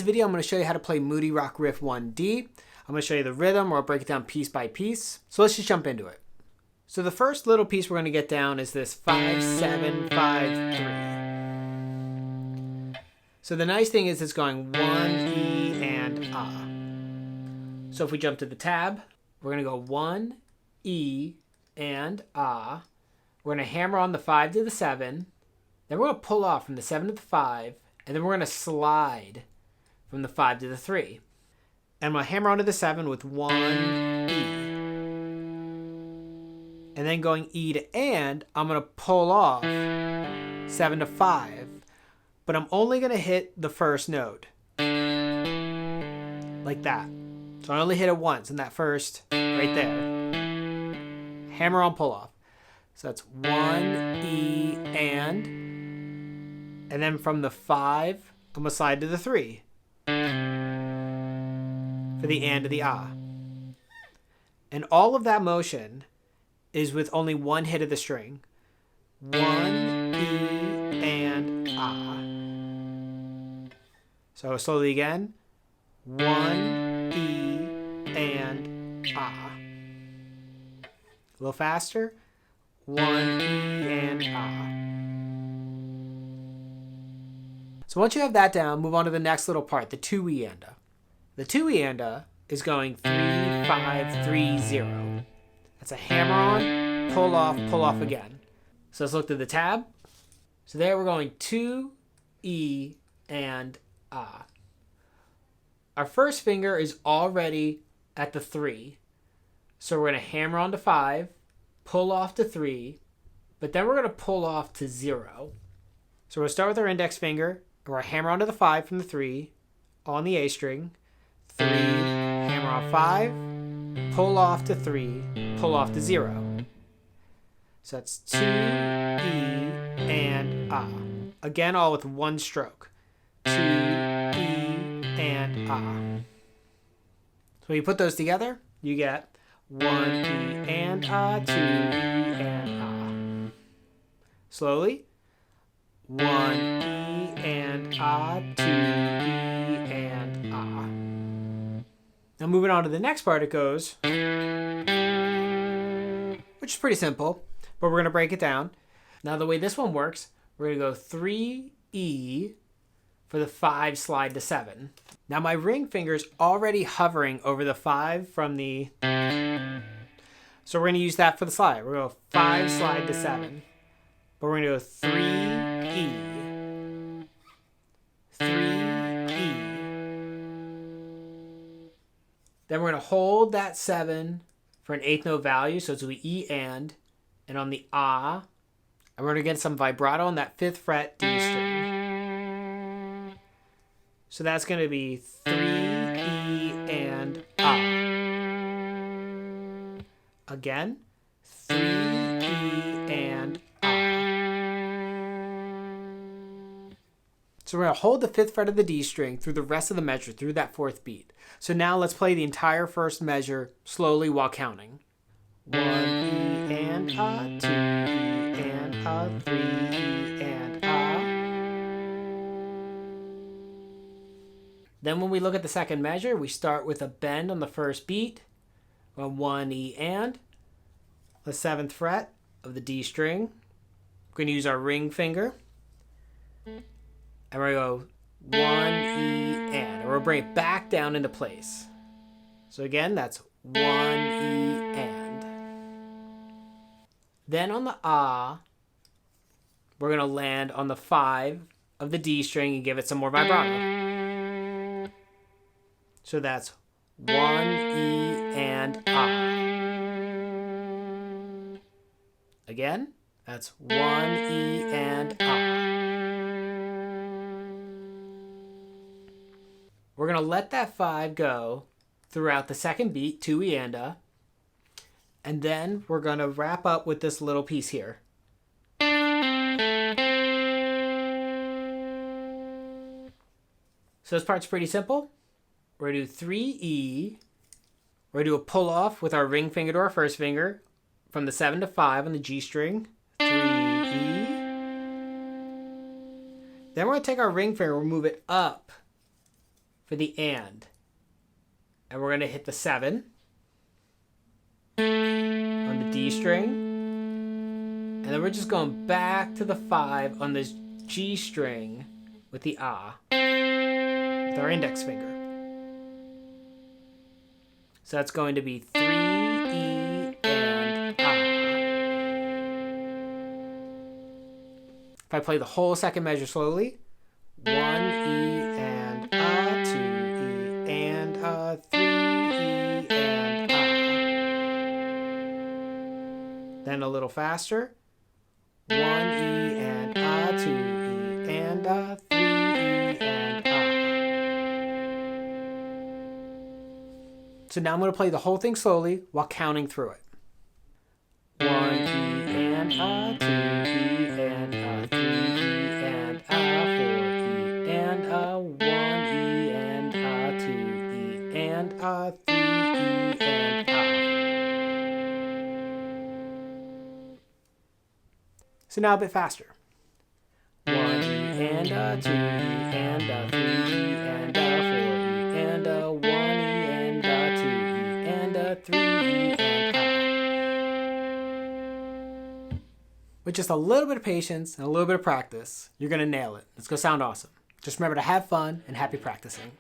video, I'm going to show you how to play Moody Rock Riff 1D. I'm going to show you the rhythm, or I'll break it down piece by piece. So let's just jump into it. So the first little piece we're going to get down is this 5-7-5-3. So the nice thing is it's going 1, E, and Ah. So if we jump to the tab, we're going to go 1, E, and Ah. We're going to hammer on the 5 to the 7. Then we're going to pull off from the 7 to the 5. And then we're going to slide from the 5 to the 3. And I'm going to hammer onto the 7 with 1, E. And then going E to and, I'm going to pull off 7 to 5. But I'm only going to hit the first note. Like that. So I only hit it once in that first, right there. Hammer on, pull off. So that's 1, E, and then from the 5, I'm going to slide to the 3. For the and to the ah. And all of that motion is with only one hit of the string. 1, E, and ah. So slowly again. 1, E, and ah. A little faster. 1, E, and ah. So once you have that down, move on to the next little part, the 2 E and A. The 2 E and A is going 3-5-3-0. That's a hammer on, pull off again. So let's look to the tab. So there we're going 2, E, and Ah. Our first finger is already at the 3. So we're going to hammer on to 5, pull off to 3, but then we're going to pull off to 0. So we'll start with our index finger, and we'll hammer onto the 5 from the 3 on the A string, 3, hammer on 5, pull off to 3, pull off to 0. So that's 2, E, and Ah. Again, all with one stroke. 2, E, and Ah. So when you put those together, you get 1, E, and Ah, 2, E, and Ah. Slowly. 1, E, and Ah, 2, E, and Ah. Now moving on to the next part, it goes, which is pretty simple, but we're going to break it down. Now the way this one works, we're going to go 3, E, for the 5 slide to 7. Now my ring finger is already hovering over the 5 from the... So we're going to use that for the slide. We're going to go 5 slide to 7. But we're going to go 3, E. 3, E. Then we're going to hold that 7 for an 8th note value. So it's going to be E and on the Ah. And we're going to get some vibrato on that 5th fret D string. So that's going to be 3, E, and Ah. Again, 3, E, and Ah. So we're going to hold the 5th fret of the D string through the rest of the measure, through that 4th beat. So now let's play the entire first measure slowly while counting. 1, E, and Ah, 2, E, and Ah, 3, E, and Ah. Then when we look at the second measure, we start with a bend on the first beat, on 1, E, and the 7th fret of the D string. We're going to use our ring finger. And we're going to go 1, E, and we'll bring it back down into place. So again, that's 1, E, and. Then on the Ah, we're going to land on the 5 of the D string and give it some more vibrato. So that's 1, E, and Ah. Again, that's 1, E, and Ah. We're going to let that 5 go throughout the second beat, 2 E, and A. And then we're going to wrap up with this little piece here. So this part's pretty simple. We're going to do 3 E. We're going to do a pull off with our ring finger to our first finger from the 7 to 5 on the G string. 3 E. Then we're going to take our ring finger and move it up for the and. And we're going to hit the 7 on the D string. And then we're just going back to the 5 on this G string with the ah, with our index finger. So that's going to be 3 E and ah. If I play the whole second measure slowly, 1 E and ah, 2 E and ah, 3 E and ah. Then a little faster, 1 E and ah, 2 E and ah, 3 E and ah. So now I'm going to play the whole thing slowly while counting through it. 1 E and ah, 2 E and ah, 3 E and ah, 4 E and ah, 1 E and ah, 2 E and ah, 3 E and ah. So now a bit faster. 1 E and ah, 2 E and ah, 3 E and ah, 4 E and ah, 1 E and ah, 2 E and ah, 3 E and ah. With just a little bit of patience and a little bit of practice, you're going to nail it. It's going to sound awesome. Just remember to have fun and happy practicing.